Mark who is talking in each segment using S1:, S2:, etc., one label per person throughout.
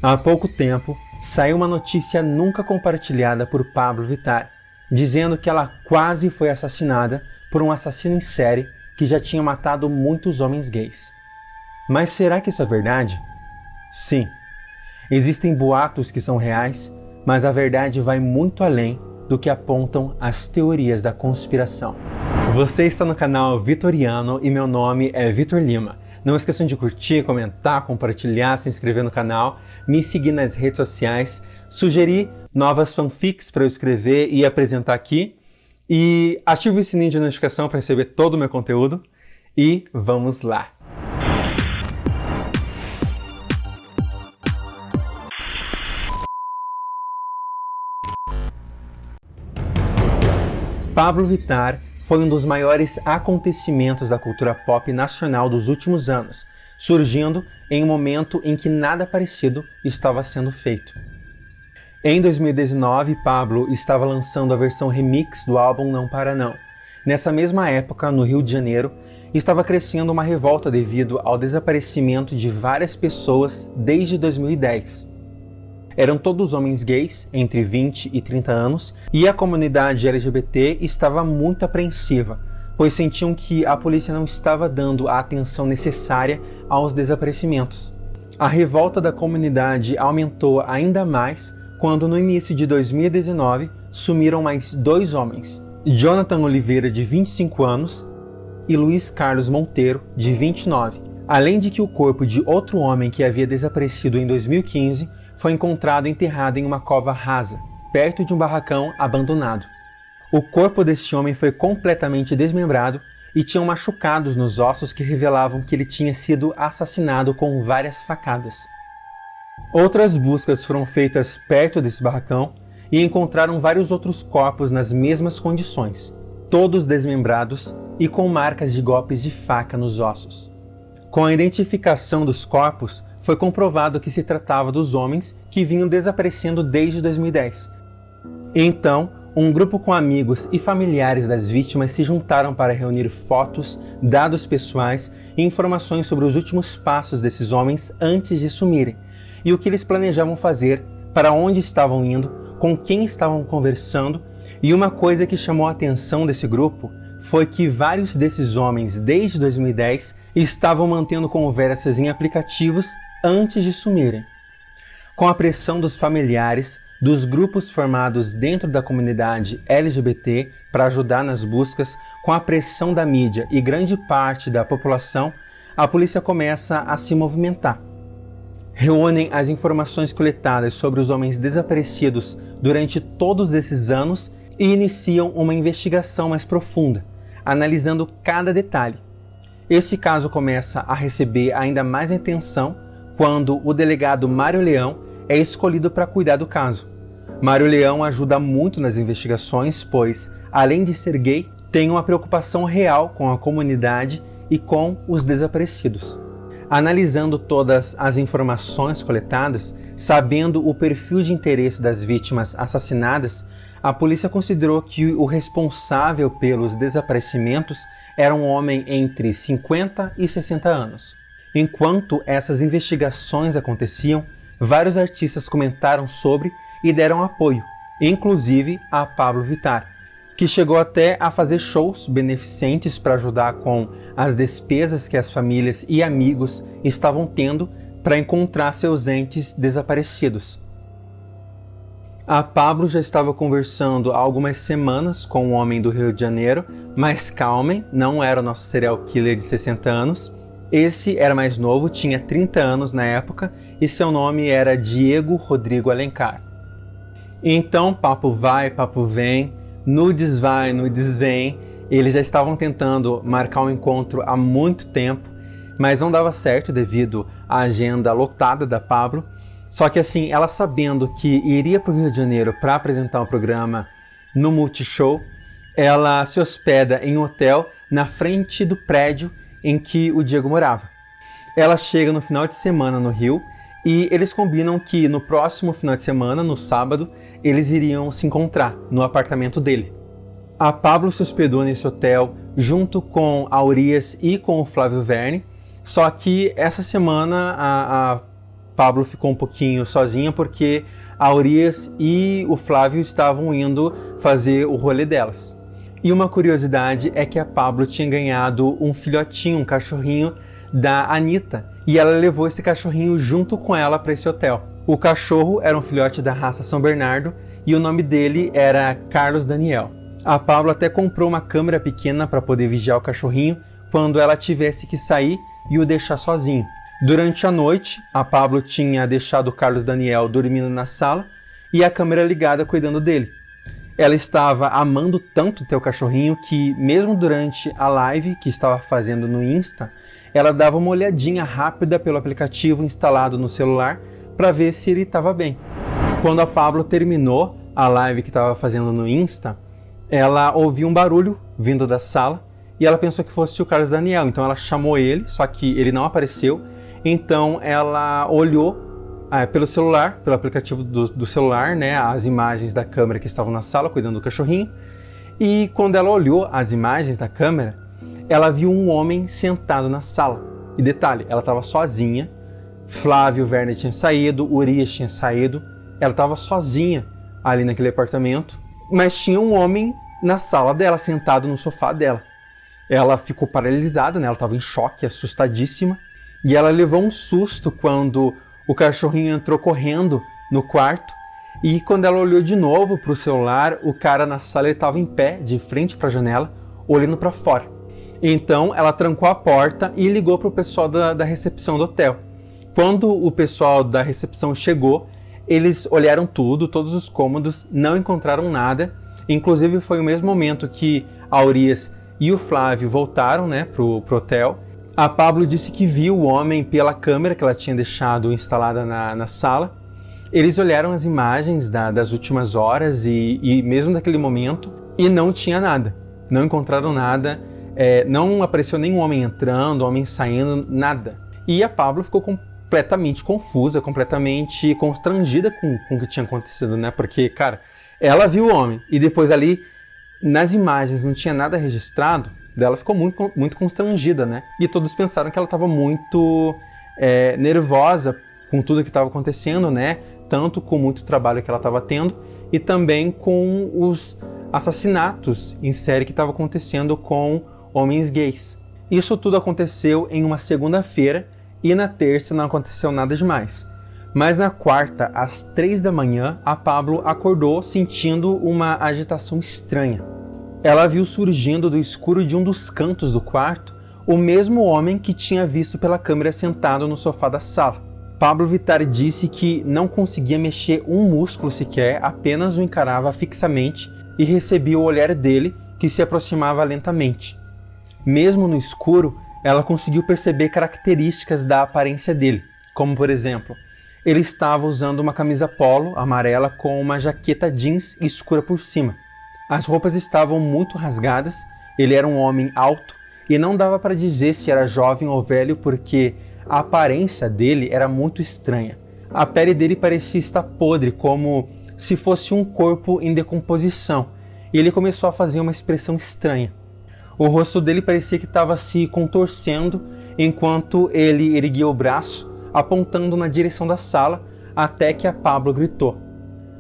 S1: Há pouco tempo, saiu uma notícia nunca compartilhada por Pablo Vittar, dizendo que ela quase foi assassinada por um assassino em série que já tinha matado muitos homens gays. Mas será que isso é verdade? Sim. Existem boatos que são reais, mas a verdade vai muito além do que apontam as teorias da conspiração. Você está no canal Vitoriano e meu nome é Vitor Lima. Não esqueçam de curtir, comentar, compartilhar, se inscrever no canal, me seguir nas redes sociais, sugerir novas fanfics para eu escrever e apresentar aqui, e ative o sininho de notificação para receber todo o meu conteúdo, e vamos lá! Pablo Vittar foi um dos maiores acontecimentos da cultura pop nacional dos últimos anos, surgindo em um momento em que nada parecido estava sendo feito. Em 2019, Pablo estava lançando a versão remix do álbum Não Para Não. Nessa mesma época, no Rio de Janeiro, estava crescendo uma revolta devido ao desaparecimento de várias pessoas desde 2010. Eram todos homens gays, entre 20 e 30 anos, e a comunidade LGBT estava muito apreensiva, pois sentiam que a polícia não estava dando a atenção necessária aos desaparecimentos. A revolta da comunidade aumentou ainda mais quando, no início de 2019, sumiram mais 2 homens, Jonathan Oliveira, de 25 anos, e Luiz Carlos Monteiro, de 29, além de que o corpo de outro homem que havia desaparecido em 2015 foi encontrado enterrado em uma cova rasa, perto de um barracão abandonado. O corpo desse homem foi completamente desmembrado e tinha machucados nos ossos que revelavam que ele tinha sido assassinado com várias facadas. Outras buscas foram feitas perto desse barracão e encontraram vários outros corpos nas mesmas condições, todos desmembrados e com marcas de golpes de faca nos ossos. Com a identificação dos corpos, foi comprovado que se tratava dos homens que vinham desaparecendo desde 2010. Então, um grupo com amigos e familiares das vítimas se juntaram para reunir fotos, dados pessoais e informações sobre os últimos passos desses homens antes de sumirem, e o que eles planejavam fazer, para onde estavam indo, com quem estavam conversando, e uma coisa que chamou a atenção desse grupo foi que vários desses homens, desde 2010, estavam mantendo conversas em aplicativos antes de sumirem. Com a pressão dos familiares, dos grupos formados dentro da comunidade LGBT para ajudar nas buscas, com a pressão da mídia e grande parte da população, a polícia começa a se movimentar. Reúnem as informações coletadas sobre os homens desaparecidos durante todos esses anos e iniciam uma investigação mais profunda, analisando cada detalhe. Esse caso começa a receber ainda mais atenção quando o delegado Mário Leão é escolhido para cuidar do caso. Mário Leão ajuda muito nas investigações, pois, além de ser gay, tem uma preocupação real com a comunidade e com os desaparecidos. Analisando todas as informações coletadas, sabendo o perfil de interesse das vítimas assassinadas, a polícia considerou que o responsável pelos desaparecimentos era um homem entre 50 e 60 anos. Enquanto essas investigações aconteciam, vários artistas comentaram sobre e deram apoio, inclusive a Pablo Vittar, que chegou até a fazer shows beneficentes para ajudar com as despesas que as famílias e amigos estavam tendo para encontrar seus entes desaparecidos. A Pablo já estava conversando há algumas semanas com um homem do Rio de Janeiro, mas calmem, não era o nosso serial killer de 60 anos. Esse era mais novo, tinha 30 anos na época e seu nome era Diego Rodrigo Alencar. Então, papo vai, papo vem, nudes vai, nudes vem. Eles já estavam tentando marcar um encontro há muito tempo, mas não dava certo devido à agenda lotada da Pablo. Só que assim, ela sabendo que iria para o Rio de Janeiro para apresentar um programa no Multishow, ela se hospeda em um hotel na frente do prédio em que o Diego morava. Ela chega no final de semana no Rio e eles combinam que no próximo final de semana, no sábado, eles iriam se encontrar no apartamento dele. A Pablo se hospedou nesse hotel junto com a Urias e com o Flávio Verne, só que essa semana a Pablo ficou um pouquinho sozinha porque a Urias e o Flávio estavam indo fazer o rolê delas. E uma curiosidade é que a Pablo tinha ganhado um filhotinho, um cachorrinho da Anitta, e ela levou esse cachorrinho junto com ela para esse hotel. O cachorro era um filhote da raça São Bernardo e o nome dele era Carlos Daniel. A Pablo até comprou uma câmera pequena para poder vigiar o cachorrinho quando ela tivesse que sair e o deixar sozinho. Durante a noite, a Pablo tinha deixado o Carlos Daniel dormindo na sala e a câmera ligada cuidando dele. Ela estava amando tanto ter o cachorrinho que, mesmo durante a live que estava fazendo no Insta, ela dava uma olhadinha rápida pelo aplicativo instalado no celular para ver se ele estava bem. Quando a Pablo terminou a live que estava fazendo no Insta, ela ouviu um barulho vindo da sala e ela pensou que fosse o Carlos Daniel, então ela chamou ele, só que ele não apareceu. Então ela olhou pelo celular, pelo aplicativo do celular, né, as imagens da câmera que estavam na sala cuidando do cachorrinho. E quando ela olhou as imagens da câmera, ela viu um homem sentado na sala. E detalhe, ela estava sozinha, Flávio Werner tinha saído, Urias tinha saído, ela estava sozinha ali naquele apartamento, mas tinha um homem na sala dela, sentado no sofá dela. Ela ficou paralisada, né, ela estava em choque, assustadíssima. E ela levou um susto quando o cachorrinho entrou correndo no quarto. E quando ela olhou de novo para o celular, o cara na sala estava em pé, de frente para a janela, olhando para fora. Então ela trancou a porta e ligou para o pessoal da recepção do hotel. Quando o pessoal da recepção chegou, eles olharam tudo, todos os cômodos, não encontraram nada. Inclusive foi o mesmo momento que a Urias e o Flávio voltaram, né, pro hotel. A Pablo disse que viu o homem pela câmera que ela tinha deixado instalada na sala. Eles olharam as imagens das últimas horas e mesmo daquele momento e não tinha nada. Não encontraram nada, não apareceu nenhum homem entrando, homem saindo, nada. E a Pablo ficou completamente confusa, completamente constrangida com o que tinha acontecido, né? Porque, cara, ela viu o homem e depois ali nas imagens não tinha nada registrado. Ela ficou muito constrangida, né? E todos pensaram que ela estava muito nervosa com tudo que estava acontecendo, né? Tanto com muito trabalho que ela estava tendo e também com os assassinatos em série que estavam acontecendo com homens gays. Isso tudo aconteceu em uma segunda-feira e na terça não aconteceu nada demais. Mas na quarta, às 3 da manhã, a Pablo acordou sentindo uma agitação estranha. Ela viu surgindo do escuro de um dos cantos do quarto o mesmo homem que tinha visto pela câmera sentado no sofá da sala. Pablo Vittar disse que não conseguia mexer um músculo sequer, apenas o encarava fixamente e recebia o olhar dele, que se aproximava lentamente. Mesmo no escuro, ela conseguiu perceber características da aparência dele, como por exemplo, ele estava usando uma camisa polo amarela com uma jaqueta jeans escura por cima. As roupas estavam muito rasgadas, ele era um homem alto e não dava para dizer se era jovem ou velho porque a aparência dele era muito estranha. A pele dele parecia estar podre, como se fosse um corpo em decomposição, e ele começou a fazer uma expressão estranha. O rosto dele parecia que estava se contorcendo enquanto ele erguia o braço, apontando na direção da sala, até que a Pablo gritou.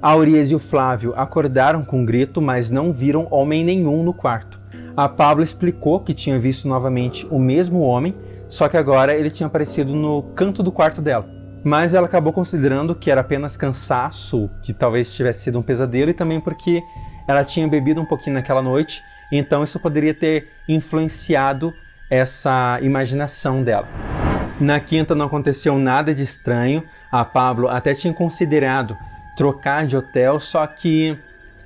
S1: A Urias e o Flávio acordaram com um grito, mas não viram homem nenhum no quarto. A Pablo explicou que tinha visto novamente o mesmo homem, só que agora ele tinha aparecido no canto do quarto dela. Mas ela acabou considerando que era apenas cansaço, que talvez tivesse sido um pesadelo, e também porque ela tinha bebido um pouquinho naquela noite, então isso poderia ter influenciado essa imaginação dela. Na quinta não aconteceu nada de estranho, a Pablo até tinha considerado trocar de hotel, só que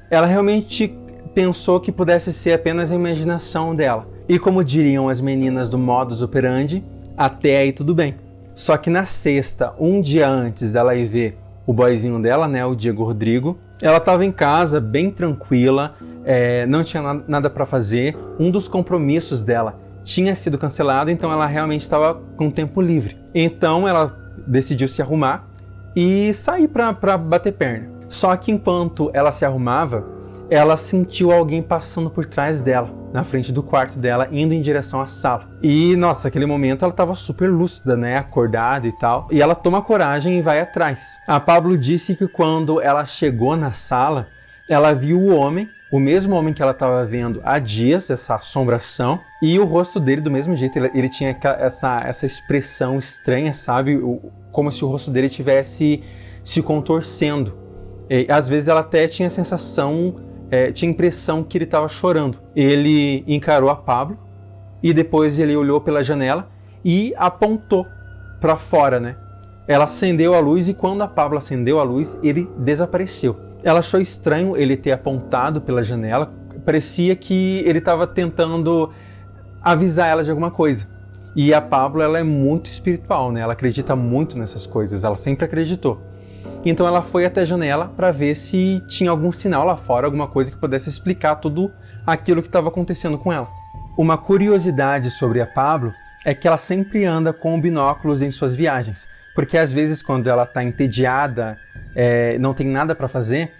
S1: ela realmente pensou que pudesse ser apenas a imaginação dela. E como diriam as meninas do modus operandi, até aí tudo bem. Só que na sexta, um dia antes dela ir ver o boyzinho dela, né, o Diego Rodrigo, ela estava em casa, bem tranquila, não tinha nada para fazer, um dos compromissos dela tinha sido cancelado, então ela realmente estava com tempo livre. Então ela decidiu se arrumar e sair para bater perna. Só que enquanto ela se arrumava, ela sentiu alguém passando por trás dela, na frente do quarto dela, indo em direção à sala. E, nossa, naquele momento ela estava super lúcida, né, acordada e tal. E ela toma coragem e vai atrás. A Pablo disse que quando ela chegou na sala, ela viu o homem, o mesmo homem que ela estava vendo há dias, essa assombração, e o rosto dele do mesmo jeito, ele tinha essa expressão estranha, sabe? Como se o rosto dele estivesse se contorcendo. E, às vezes ela até tinha a sensação, tinha a impressão que ele estava chorando. Ele encarou a Pablo e depois ele olhou pela janela e apontou para fora, né? Ela acendeu a luz e quando a Pablo acendeu a luz, ele desapareceu. Ela achou estranho ele ter apontado pela janela, parecia que ele estava tentando avisar ela de alguma coisa. E a Pablo, ela é muito espiritual, né? Ela acredita muito nessas coisas, ela sempre acreditou. Então ela foi até a janela para ver se tinha algum sinal lá fora, alguma coisa que pudesse explicar tudo aquilo que estava acontecendo com ela. Uma curiosidade sobre a Pablo é que ela sempre anda com binóculos em suas viagens, porque às vezes quando ela está entediada, não tem nada para fazer,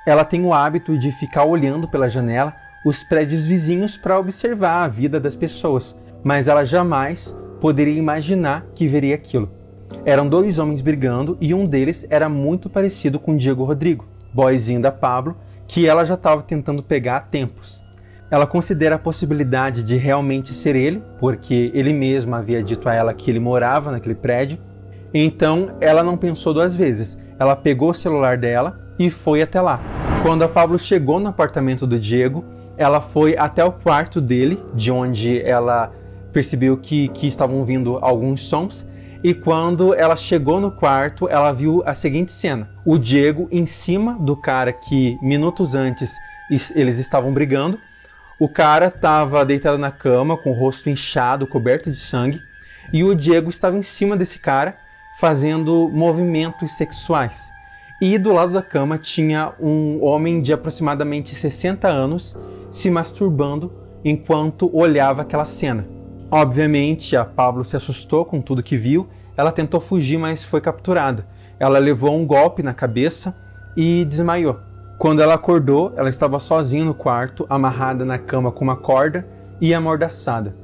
S1: ela tem o hábito de ficar olhando pela janela os prédios vizinhos para observar a vida das pessoas, mas ela jamais poderia imaginar que veria aquilo. Eram 2 homens brigando e um deles era muito parecido com Diego Rodrigo, boyzinho da Pablo, que ela já estava tentando pegar há tempos. Ela considera a possibilidade de realmente ser ele, porque ele mesmo havia dito a ela que ele morava naquele prédio. Então ela não pensou 2 vezes, ela pegou o celular dela e foi até lá. Quando a Pablo chegou no apartamento do Diego, ela foi até o quarto dele, de onde ela percebeu que estavam vindo alguns sons, e quando ela chegou no quarto, ela viu a seguinte cena: o Diego em cima do cara que minutos antes eles estavam brigando. O cara estava deitado na cama, com o rosto inchado, coberto de sangue, e o Diego estava em cima desse cara, fazendo movimentos sexuais. E do lado da cama tinha um homem de aproximadamente 60 anos se masturbando enquanto olhava aquela cena. Obviamente, a Pablo se assustou com tudo que viu, ela tentou fugir, mas foi capturada. Ela levou um golpe na cabeça e desmaiou. Quando ela acordou, ela estava sozinha no quarto, amarrada na cama com uma corda e amordaçada.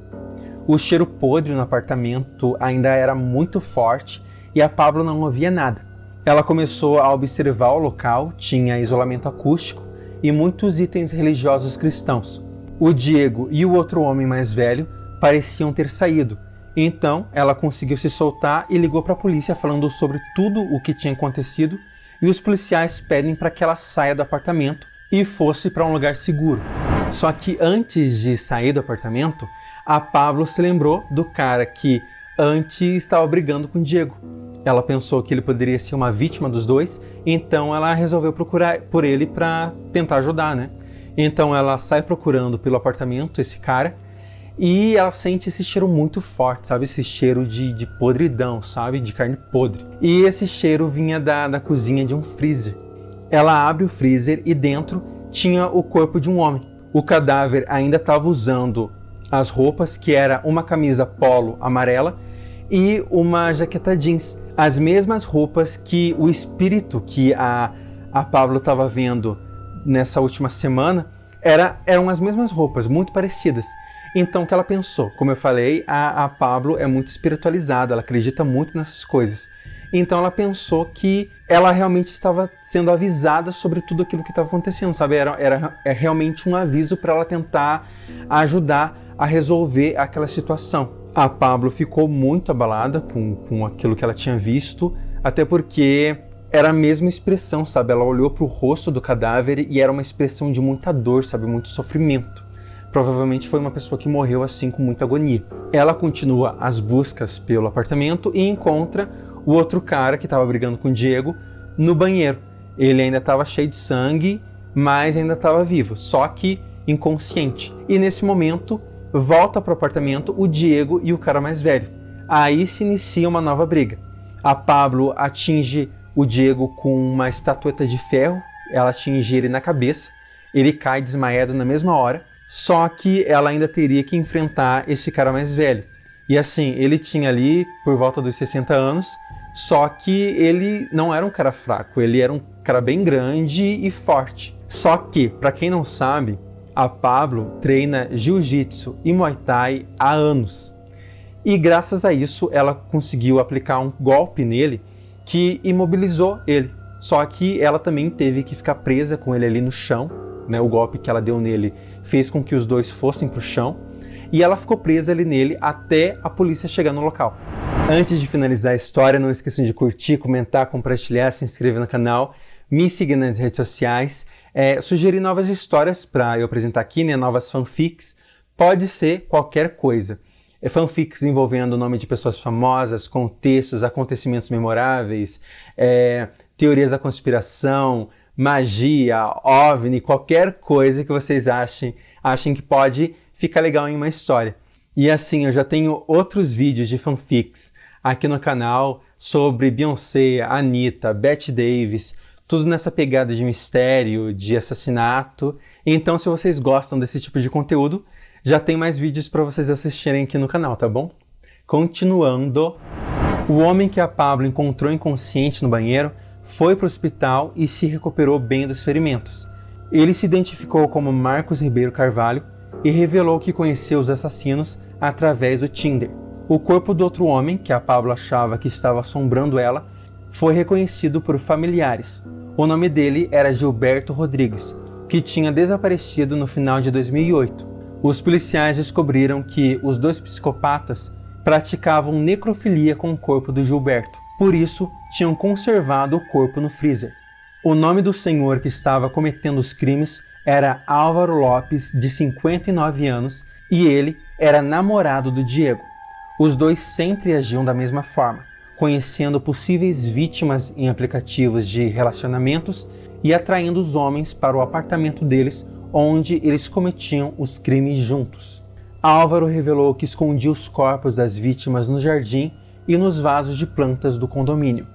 S1: O cheiro podre no apartamento ainda era muito forte e a Pablo não ouvia nada. Ela começou a observar o local, tinha isolamento acústico e muitos itens religiosos cristãos. O Diego e o outro homem mais velho pareciam ter saído. Então, ela conseguiu se soltar e ligou para a polícia falando sobre tudo o que tinha acontecido, e os policiais pedem para que ela saia do apartamento e fosse para um lugar seguro. Só que antes de sair do apartamento, a Pablo se lembrou do cara que antes estava brigando com o Diego. Ela pensou que ele poderia ser uma vítima dos dois, então ela resolveu procurar por ele para tentar ajudar, né? Então ela sai procurando pelo apartamento esse cara e ela sente esse cheiro muito forte, sabe? Esse cheiro de podridão, sabe? De carne podre. E esse cheiro vinha da cozinha de um freezer. Ela abre o freezer e dentro tinha o corpo de um homem. O cadáver ainda estava usando as roupas, que era uma camisa polo amarela e uma jaqueta jeans. As mesmas roupas que o espírito que a Pablo estava vendo nessa última semana, eram as mesmas roupas, muito parecidas. Então o que ela pensou? Como eu falei, a Pablo é muito espiritualizada, ela acredita muito nessas coisas. Então ela pensou que ela realmente estava sendo avisada sobre tudo aquilo que estava acontecendo, sabe? Era realmente um aviso para ela tentar ajudar a resolver aquela situação. A Pablo ficou muito abalada com aquilo que ela tinha visto, até porque era a mesma expressão, sabe? Ela olhou para o rosto do cadáver e era uma expressão de muita dor, sabe? Muito sofrimento. Provavelmente foi uma pessoa que morreu assim com muita agonia. Ela continua as buscas pelo apartamento e encontra o outro cara que estava brigando com o Diego no banheiro. Ele ainda estava cheio de sangue, mas ainda estava vivo, só que inconsciente. E nesse momento, volta para o apartamento o Diego e o cara mais velho. Aí se inicia uma nova briga. A Pablo atinge o Diego com uma estatueta de ferro, ela atinge ele na cabeça, ele cai desmaiado na mesma hora, só que ela ainda teria que enfrentar esse cara mais velho. E assim, ele tinha ali por volta dos 60 anos, só que ele não era um cara fraco, ele era um cara bem grande e forte. Só que, para quem não sabe, a Pablo treina jiu-jitsu e muay thai há anos. E graças a isso ela conseguiu aplicar um golpe nele que imobilizou ele. Só que ela também teve que ficar presa com ele ali no chão, né? O golpe que ela deu nele fez com que os dois fossem para o chão. E ela ficou presa ali nele até a polícia chegar no local. Antes de finalizar a história, não esqueçam de curtir, comentar, compartilhar, se inscrever no canal, me seguir nas redes sociais, sugerir novas histórias para eu apresentar aqui, né? Novas fanfics. Pode ser qualquer coisa. Fanfics envolvendo o nome de pessoas famosas, contextos, acontecimentos memoráveis, teorias da conspiração, magia, OVNI, qualquer coisa que vocês achem que pode ficar legal em uma história. E assim, eu já tenho outros vídeos de fanfics aqui no canal sobre Beyoncé, Anitta, Bette Davis, tudo nessa pegada de mistério, de assassinato. Então, se vocês gostam desse tipo de conteúdo, já tem mais vídeos para vocês assistirem aqui no canal, tá bom? Continuando, o homem que a Pablo encontrou inconsciente no banheiro foi para o hospital e se recuperou bem dos ferimentos. Ele se identificou como Marcos Ribeiro Carvalho e revelou que conheceu os assassinos através do Tinder. O corpo do outro homem, que a Pablo achava que estava assombrando ela, foi reconhecido por familiares. O nome dele era Gilberto Rodrigues, que tinha desaparecido no final de 2008. Os policiais descobriram que os dois psicopatas praticavam necrofilia com o corpo do Gilberto. Por isso, tinham conservado o corpo no freezer. O nome do senhor que estava cometendo os crimes era Álvaro Lopes, de 59 anos, e ele era namorado do Diego. Os dois sempre agiam da mesma forma, conhecendo possíveis vítimas em aplicativos de relacionamentos e atraindo os homens para o apartamento deles, onde eles cometiam os crimes juntos. Álvaro revelou que escondia os corpos das vítimas no jardim e nos vasos de plantas do condomínio.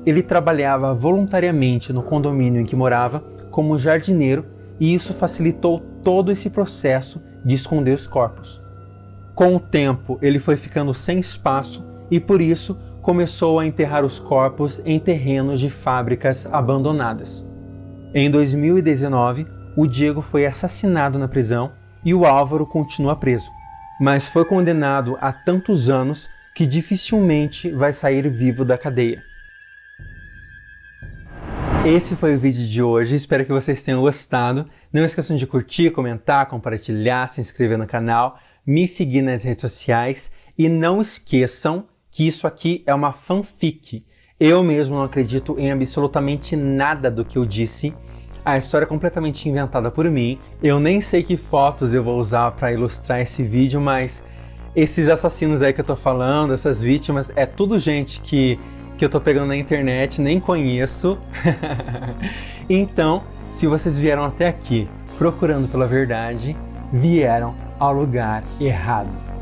S1: Ele trabalhava voluntariamente no condomínio em que morava como jardineiro e isso facilitou todo esse processo de esconder os corpos. Com o tempo, ele foi ficando sem espaço e por isso começou a enterrar os corpos em terrenos de fábricas abandonadas. Em 2019, o Diego foi assassinado na prisão e o Álvaro continua preso, mas foi condenado a tantos anos que dificilmente vai sair vivo da cadeia. Esse foi o vídeo de hoje, espero que vocês tenham gostado. Não esqueçam de curtir, comentar, compartilhar, se inscrever no canal, me seguir nas redes sociais e não esqueçam que isso aqui é uma fanfic. Eu mesmo não acredito em absolutamente nada do que eu disse. A história é completamente inventada por mim. Eu nem sei que fotos eu vou usar para ilustrar esse vídeo, mas esses assassinos aí que eu tô falando, essas vítimas, é tudo gente que eu tô pegando na internet, nem conheço. Então, se vocês vieram até aqui procurando pela verdade, vieram ao lugar errado.